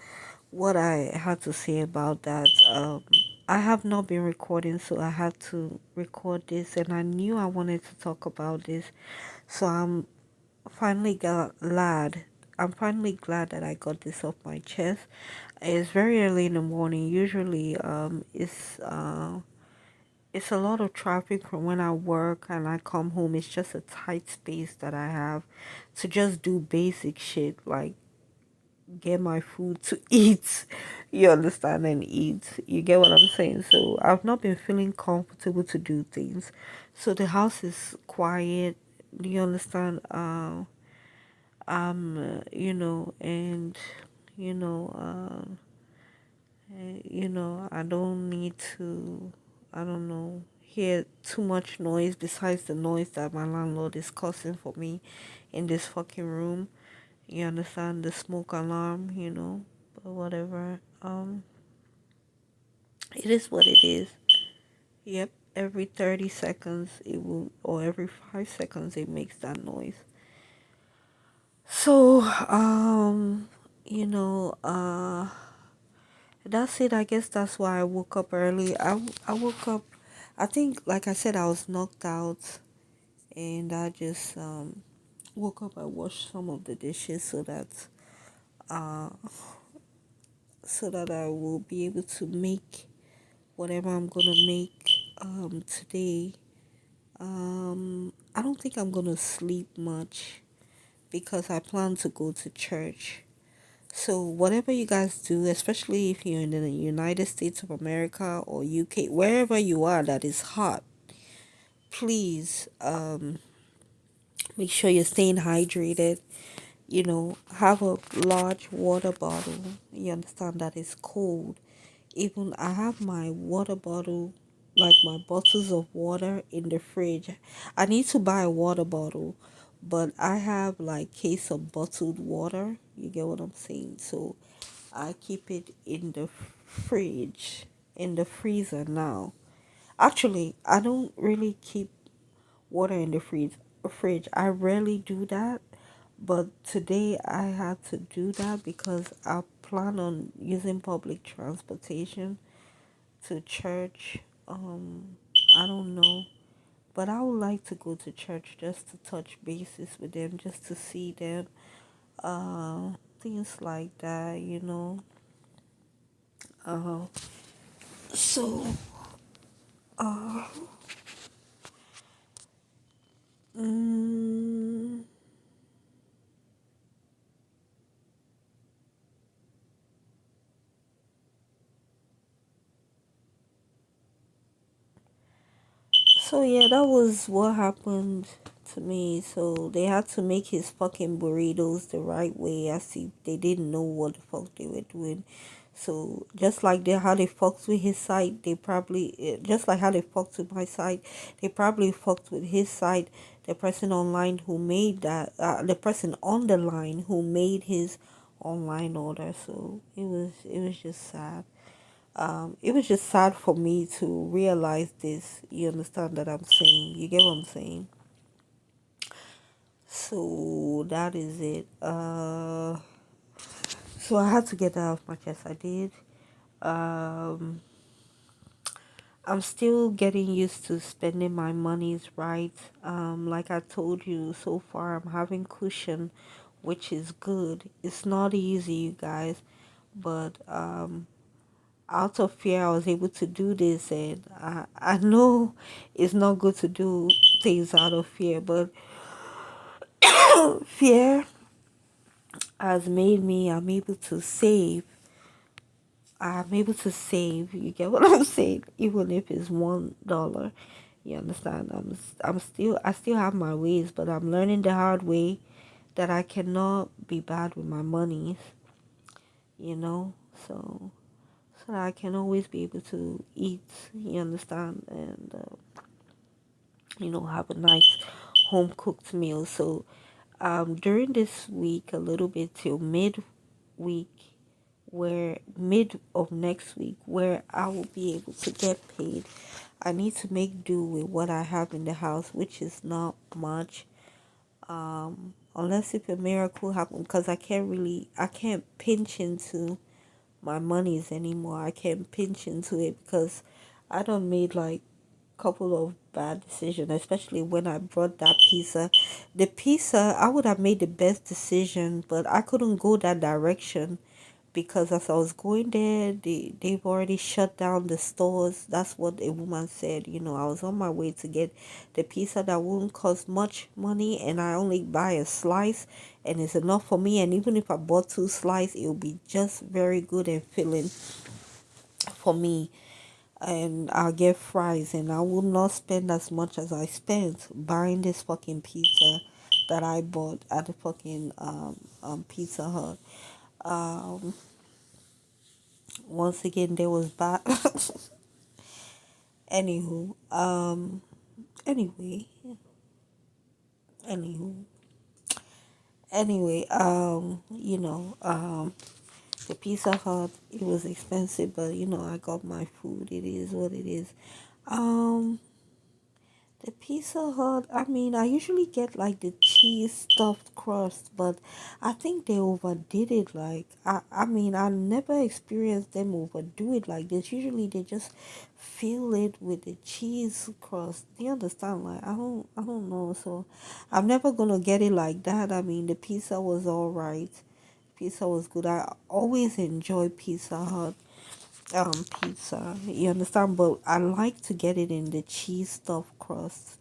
what I had to say about that. I have not been recording, so I had to record this, and I knew I wanted to talk about this. So finally glad. I'm finally glad that I got this off my chest. It's very early in the morning. Usually, it's a lot of traffic from when I work and I come home. It's just a tight space that I have to just do basic shit like get my food to eat. You understand? And eat. You get what I'm saying? So I've not been feeling comfortable to do things. So the house is quiet. Do you understand? And you know, I don't need to, I don't know, hear too much noise besides the noise that my landlord is causing for me in this fucking room. You understand, the smoke alarm, but whatever. It is what it is. Yep, every 30 seconds it will, or every 5 seconds it makes that noise. So, you know, that's it. I guess that's why I woke up early. I woke up, I think, like I said, I was knocked out, and I just woke up. I washed some of the dishes uh so that I will be able to make whatever I'm gonna make today. I don't think I'm gonna sleep much because I plan to go to church. So whatever you guys do, especially if you're in the United States of America or UK, wherever you are that is hot, please make sure you're staying hydrated. Have a large water bottle. You understand that it's cold. Even I have my water bottle, like my bottles of water in the fridge. I need to buy a water bottle, but I have like case of bottled water. You get what I'm saying? So I keep it in the fridge, in the freezer now. Actually, I don't really keep water in the fridge. I rarely do that, But today I had to do that because I plan on using public transportation to church. I don't know, but I would like to go to church just to touch bases with them, just to see them, things like that, you know. Uh, so, uh, mm, so yeah, that was what happened to me. So they had to make his fucking burritos the right way, as if they didn't know what the fuck they were doing. So just like they how they fucked with his side, they probably just like how they fucked with my side, they probably fucked with his side. The person online who made that, the person on the line who made his online order. So it was just sad. It was just sad for me to realize this. You understand that I'm saying? You get what I'm saying? So that is it. So I had to get that off my chest. I did. Um, I'm still getting used to spending my monies right. Like I told you, so far I'm having cushion, which is good. It's not easy, you guys, but out of fear I was able to do this, and I know it's not good to do things out of fear, but fear has made me I'm able to save, you get what I'm saying, even if it's $1, you understand. I still have my ways, but I'm learning the hard way that I cannot be bad with my money, you know. So that I can always be able to eat, you understand, and have a nice home cooked meal. So during this week, a little bit till week, where mid of next week, where I will be able to get paid, I need to make do with what I have in the house, which is not much. Unless if a miracle happens, because I can't pinch into my monies anymore. I can't pinch into it because I don't made like couple of bad decisions, especially when I brought that pizza. The pizza, I would have made the best decision, but I couldn't go that direction because as I was going there, they've already shut down the stores. That's what a woman said. I was on my way to get the pizza that wouldn't cost much money, and I only buy a slice, and it's enough for me. And even if I bought two slices, it will be just very good and filling for me, and I'll get fries, and I will not spend as much as I spent buying this fucking pizza that I bought at the fucking Pizza Hut. Um, Once again, there was bad. Anywho, anyway, anywho, anyway, the Pizza Hut, it was expensive, but I got my food. It is what it is. Um, The Pizza Hut, I mean, I usually get like the cheese stuffed crust, but I think they overdid it. Like, I mean, I never experienced them overdo it like this. Usually they just fill it with the cheese crust. Do you understand? Like, I don't know. So I'm never gonna get it like that. I mean, the pizza was all right. Pizza was good. I always enjoy Pizza Hut pizza, you understand, but I like to get it in the cheese stuffed crust,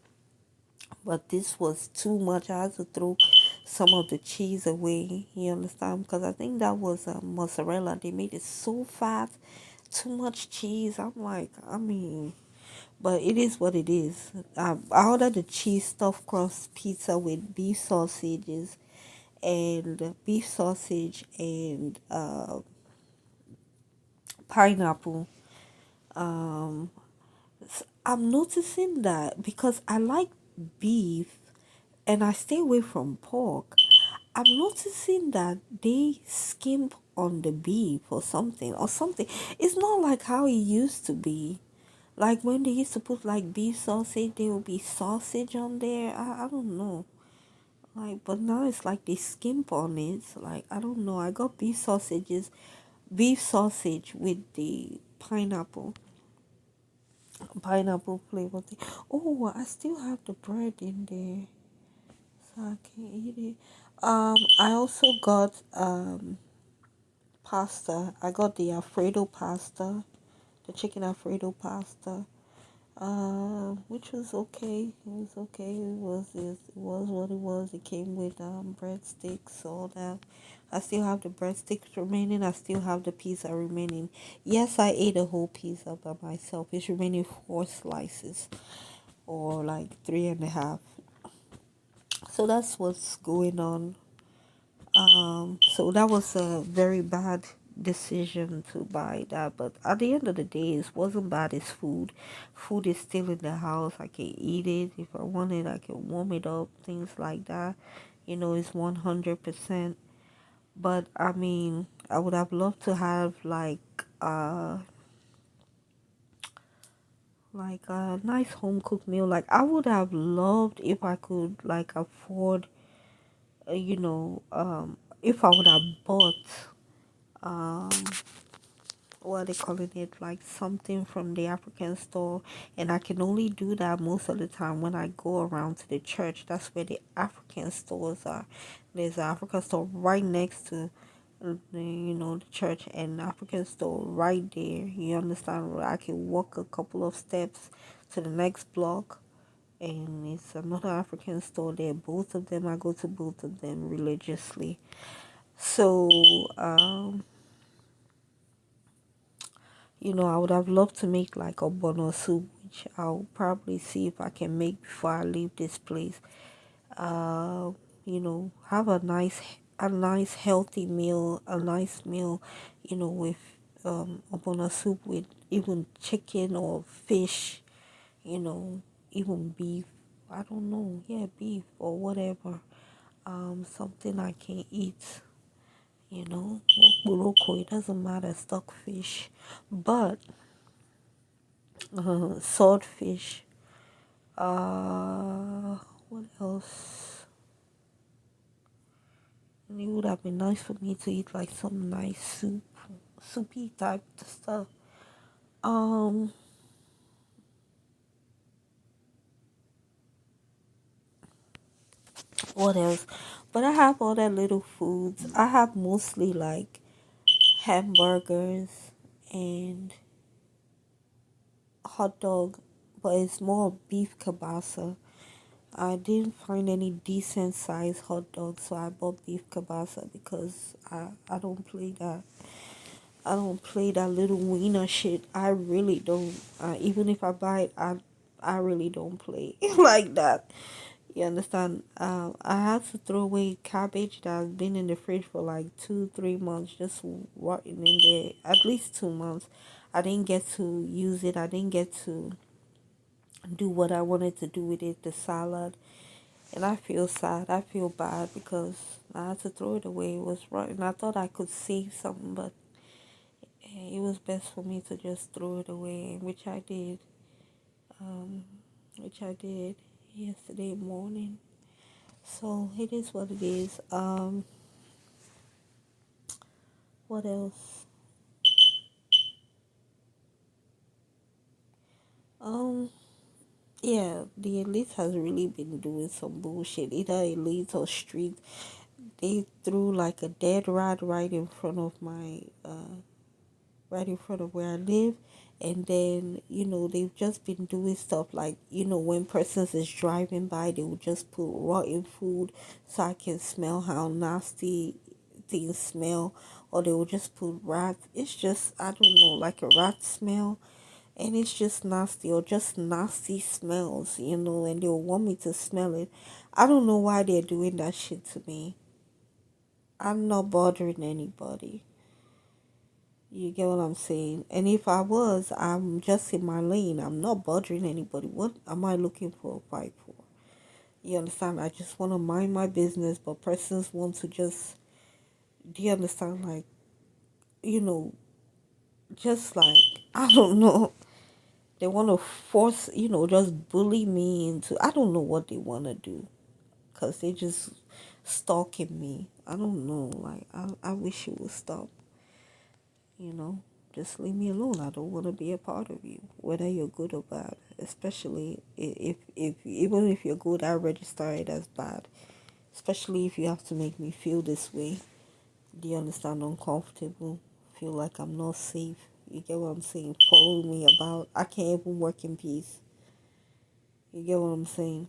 but this was too much. I had to throw some of the cheese away, you understand, because I think that was mozzarella. They made it so fat, too much cheese. I'm like, I mean, but it is what it is. I ordered the cheese stuffed crust pizza with beef sausage and pineapple. um I'm noticing that because I like beef and I stay away from pork. I'm noticing that they skimp on the beef or something. It's not like how it used to be. Like when they used to put like beef sausage, there will be sausage on there. I don't know. Like, but now it's like they skimp on it. Like, I don't know. I got beef sausage with the pineapple flavor thing. Oh, I still have the bread in there, so I can eat it. I also got pasta. I got the Alfredo pasta, the chicken Alfredo pasta. Which was okay. It was okay. It was what it was. It came with breadsticks, all that. I still have the breadsticks remaining. I still have the pizza remaining. Yes, I ate a whole pizza by myself. It's remaining 4 slices, or like three and a half. So that's what's going on. So that was a very bad decision to buy that, but at the end of the day, it wasn't bad. It's food. Food is still in the house. I can eat it if I want it. I can warm it up, things like that. It's 100%. But I mean, I would have loved to have like a nice home cooked meal. Like, I would have loved if I could like afford, if I would have bought um what are they calling it, like something from the African store. And I can only do that most of the time when I go around to the church. That's where the African stores are. There's an African store right next to the church, and African store right there. You understand? Where I can walk a couple of steps to the next block, and it's another African store there. Both of them, I go to both of them religiously. So I would have loved to make like a bono soup, which I'll probably see if I can make before I leave this place. Uh, have a nice healthy meal, a nice meal, with a bono soup with even chicken or fish, you know, even beef. I don't know, yeah, beef or whatever. Something I can eat, Morocco, it doesn't matter, stockfish, but swordfish. What else? And it would have been nice for me to eat like some nice soupy type stuff. Um, what else? But I have other little foods. I have mostly like hamburgers and hot dog, but it's more beef kielbasa. I didn't find any decent size hot dogs, so I bought beef kielbasa because I don't play that. I don't play that little wiener shit. I really don't. Even if I buy it, I really don't play like that. You understand? I had to throw away cabbage that has been in the fridge for like 2, 3 months, just rotting in there. At least 2 months. I didn't get to use it. I didn't get to do what I wanted to do with it, the salad. And I feel sad. I feel bad because I had to throw it away. It was rotten. I thought I could save something, but it was best for me to just throw it away, which I did. Um, which I did yesterday morning. So it is what it is. What else? Um, yeah, the elite has really been doing some bullshit. Either elite or street. They threw like a dead rat right in front of where I live. And then, they've just been doing stuff like, when persons is driving by, they will just put rotten food so I can smell how nasty things smell. Or they will just put rats. It's just, I don't know, like a rat smell. And it's just nasty, or just nasty smells, and they'll want me to smell it. I don't know why they're doing that shit to me. I'm not bothering anybody. You get what I'm saying? And if I was, I'm just in my lane. I'm not bothering anybody. What am I looking for a fight for? You understand? I just want to mind my business, but persons want to just, do you understand? Like, you know, just like, I don't know. They want to force, just bully me into, I don't know what they want to do. Because they just stalking me. I don't know. Like I wish it would stop. You know, just leave me alone. I don't want to be a part of you, whether you're good or bad. Especially if even if you're good, I register it as bad. Especially if you have to make me feel this way. Do you understand? Uncomfortable. Feel like I'm not safe. You get what I'm saying? Follow me about. I can't even work in peace. You get what I'm saying?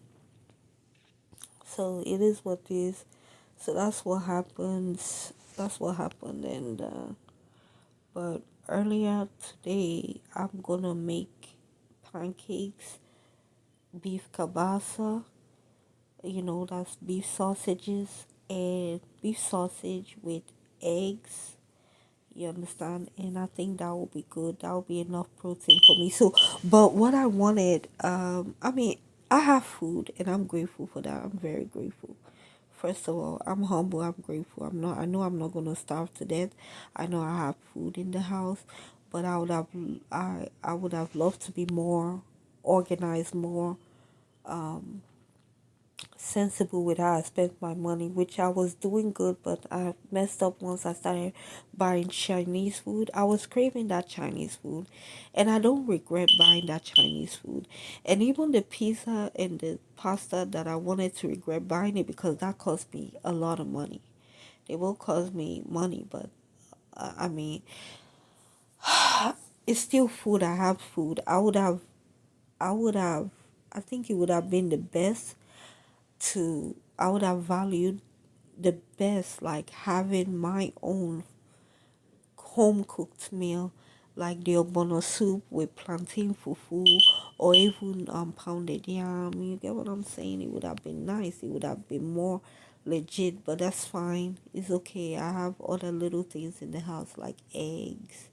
So it is what it is. So that's what happens. That's what happened. And but earlier today, I'm gonna make pancakes, beef kabasa. You know, that's beef sausages and beef sausage with eggs. You understand? And I think that will be good. That will be enough protein for me. So, but what I wanted, I mean, I have food and I'm grateful for that. I'm very grateful. First of all, I'm humble. I'm grateful. I know I'm not gonna starve to death. I know I have food in the house, but I would have loved to be more organized, more sensible with how I spent my money, which I was doing good, but I messed up once I started buying Chinese food. I was craving that Chinese food, and I don't regret buying that Chinese food. And even the pizza and the pasta that I wanted to regret buying it because that cost me a lot of money. They will cost me money, but I mean, it's still food. I have food. I would have, I think it would have been the best I would have valued the best, like having my own home cooked meal, like the ogbono soup with plantain fufu or even pounded yam. You get what I'm saying? It would have been nice. It would have been more legit, but that's fine. It's okay. I have other little things in the house like eggs.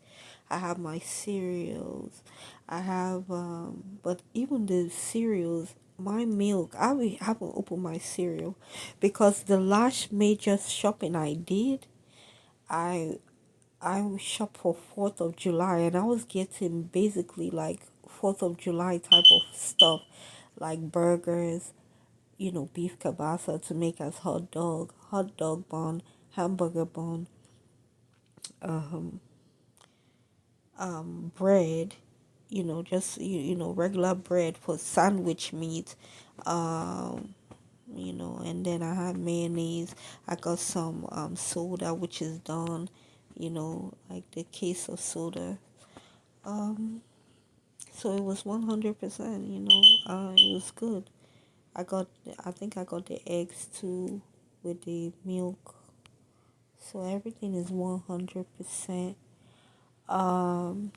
I have my cereals. I have but even the cereals, my milk, haven't opened my cereal because the last major shopping I did, I I shop for 4th of July and I was getting basically like 4th of July type of stuff like burgers, you know, beef kabasa to make as hot dog bun, hamburger bun, um, bread, you know, just, you know, regular bread for sandwich meat, um, you know, and then I had mayonnaise. I got some soda, which is done, you know, like the case of soda. Um, so it was 100%, you know, it was good. I think I got the eggs too with the milk. So everything is 100%. Um,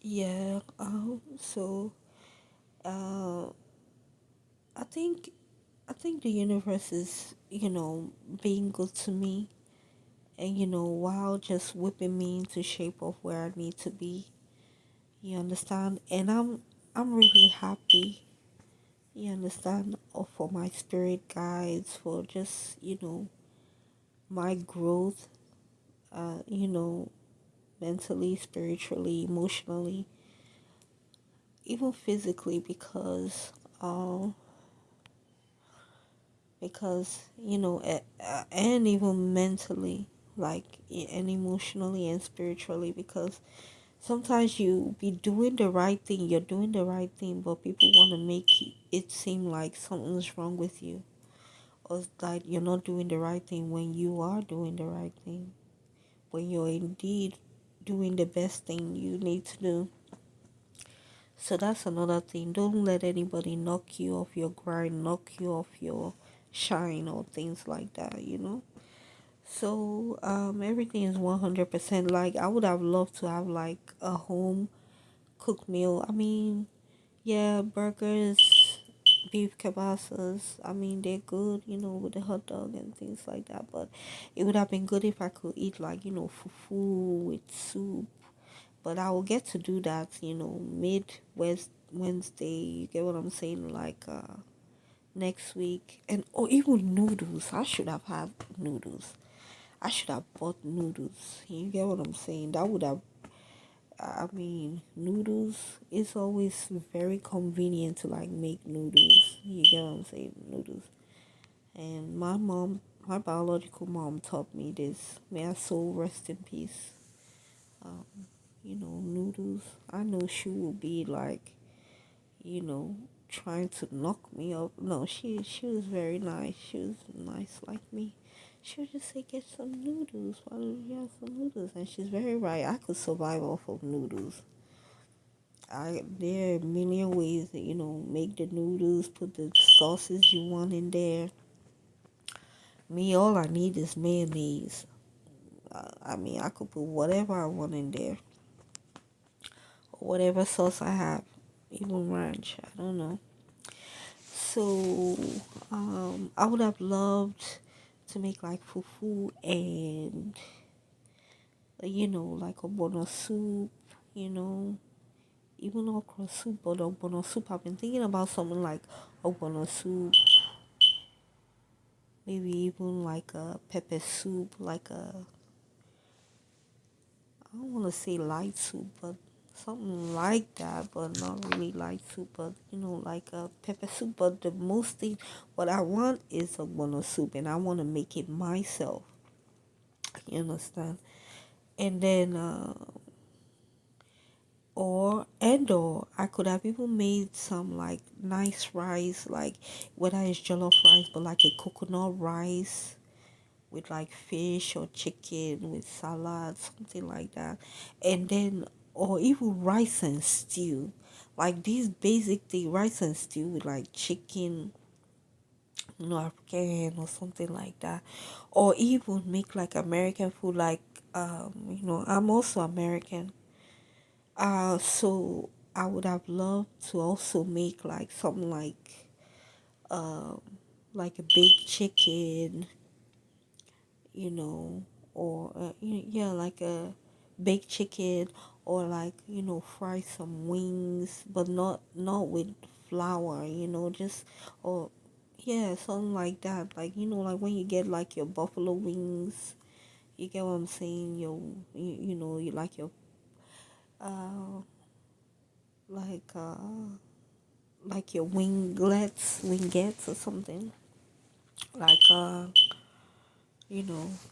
yeah, uh, I think, I think the universe is, you know, being good to me and, you know, while just whipping me into shape of where I need to be. You understand? And I'm really happy. You understand? Or for my spirit guides, for just, you know, my growth, you know, mentally, spiritually, emotionally, even physically, uh, because you know, and even mentally, like and emotionally and spiritually, because sometimes you be doing the right thing, you're doing the right thing, but people want to make it seem like something's wrong with you or that you're not doing the right thing when you are doing the right thing, when you're indeed doing the best thing you need to do. So that's another thing. Don't let anybody knock you off your grind, knock you off your shine or things like that, you know? So everything is 100%. Like I would have loved to have like a home cooked meal. I mean, yeah, burgers, beef kibasas. I mean, they're good, you know, with the hot dog and things like that. But it would have been good if I could eat like, you know, fufu with soup. But I will get to do that, you know, mid West Wednesday. You get what I'm saying? Like next week, and or even noodles. I should have had noodles. I should have bought noodles. You get what I'm saying? That would have, I mean, noodles is always very convenient to like make noodles. You get what I'm saying? Noodles. And my biological mom taught me this. May her soul rest in peace. Um, noodles. I know she will be like, you know, trying to knock me up. No, she was very nice. She was nice like me. She would just say, get some noodles. Why don't you have some noodles? And she's very right. I could survive off of noodles. There are a million ways that, make the noodles, put the sauces you want in there. Me, all I need is mayonnaise. I mean, I could put whatever I want in there, whatever sauce I have, even ranch. I don't know. So, I would have loved to make like fufu and, like a bono soup, even okra soup, but a bono soup. I've been thinking about something like a bono soup, maybe even like a pepper soup, like I don't want to say light soup, but something like that, but not really light soup, but like a pepper soup. But the most thing, what I want is a bono soup, and I want to make it myself. You understand? And then, or I could have even made some like nice rice, like whether it's jollof rice, but like a coconut rice with like fish or chicken with salad, something like that. And then, or even rice and stew, like these basic things, rice and stew with like chicken, African or something like that. Or even make like American food, like, I'm also American. So I would have loved to also make like something um, like a baked chicken, you know, or yeah, like a baked chicken, or like fry some wings, but not with flour, just or yeah, something like that. Like like when you get like your buffalo wings, you get what I'm saying? You like your uh like uh like your wingettes or something like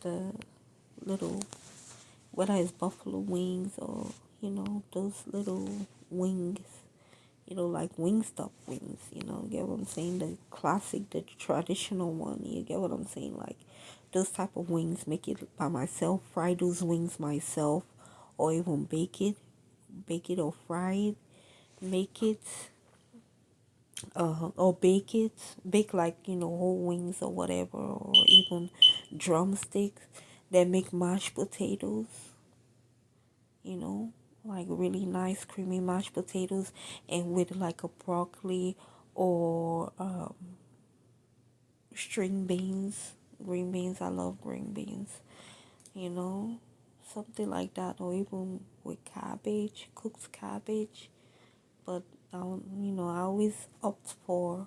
the little, whether it's buffalo wings or those little wings, like Wingstop wings, get what I'm saying, the classic, the traditional one, you get what I'm saying, like those type of wings, make it by myself, fry those wings myself, or even bake it or fry it, make it or bake like whole wings or whatever, or even drumsticks, then make mashed potatoes, you know, like really nice creamy mashed potatoes, and with like a broccoli or string beans, green beans. I love green beans, you know, something like that, or even with cabbage, cooked cabbage. But I always opt for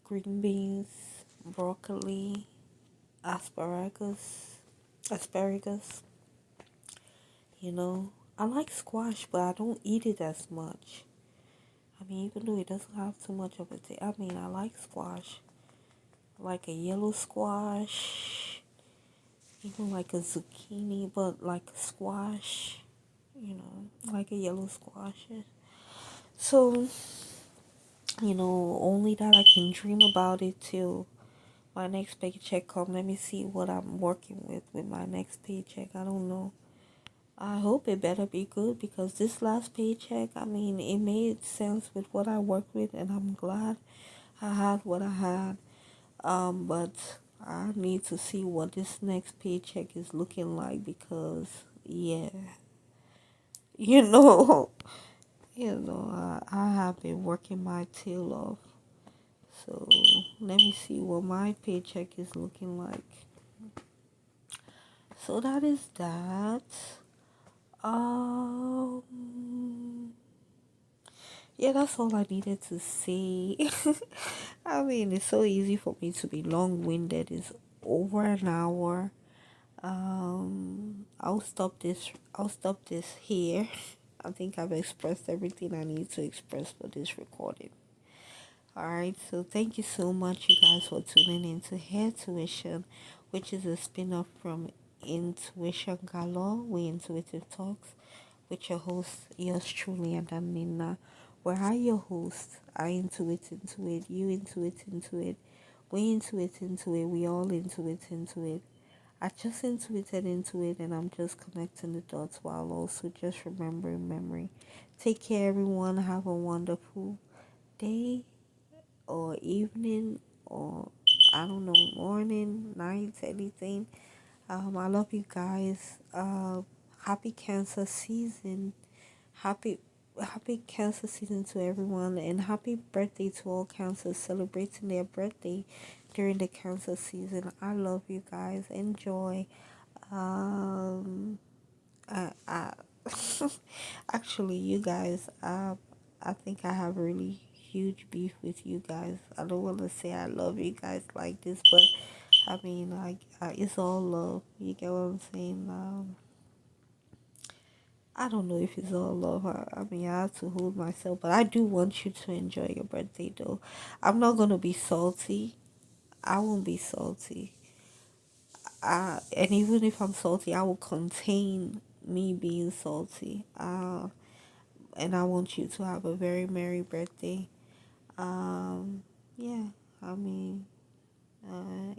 green beans, broccoli, asparagus, asparagus. You know, I like squash, but I don't eat it as much. I mean, even though it doesn't have too much of a taste. I mean, I like squash, like a yellow squash, even like a zucchini, but like squash. Like a yellow squash. So, only that I can dream about it till my next paycheck come. Let me see what I'm working with my next paycheck. I don't know. I hope it better be good, because this last paycheck, I mean, it made sense with what I worked with, and I'm glad I had what I had. But I need to see what this next paycheck is looking like, because yeah, you know, I have been working my tail off. So let me see what my paycheck is looking like. So that is that. Um, yeah, that's all I needed to say. I mean, it's so easy for me to be long-winded. It's over an hour. I'll stop this here. I think I've expressed everything I need to express for this recording. Alright, so thank you so much, you guys, for tuning in to Hair Tuition, which is a spin off from Intuition Galore, We Intuitive Talks, with your host, yours truly, and I'm Nina. Where I, your host, I intuit into it, you intuit into it, we intuit into it, we all intuit into it. I just intuited into it, and I'm just connecting the dots while also just remembering memory. Take care, everyone. Have a wonderful day or evening or I don't know, morning, night, anything. I love you guys. Happy Cancer season. Happy Cancer season to everyone, and happy birthday to all Cancers celebrating their birthday during the Cancer season. I love you guys. Enjoy. Um, I actually, you guys, I think I have a really huge beef with you guys. I don't want to say I love you guys like this, but I mean, like, it's all love. You get what I'm saying? I don't know if it's all love. I mean, I have to hold myself, but I do want you to enjoy your birthday, though. I'm not gonna be salty. I won't be salty. And even if I'm salty, I will contain me being salty. And I want you to have a very merry birthday. Yeah, I mean,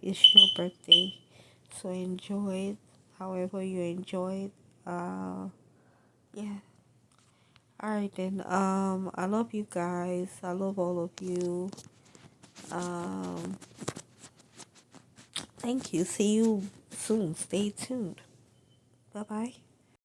it's your birthday, so enjoy it however you enjoy it. Yeah. All right then. I love you guys. I love all of you. Um, thank you. See you soon. Stay tuned. Bye bye.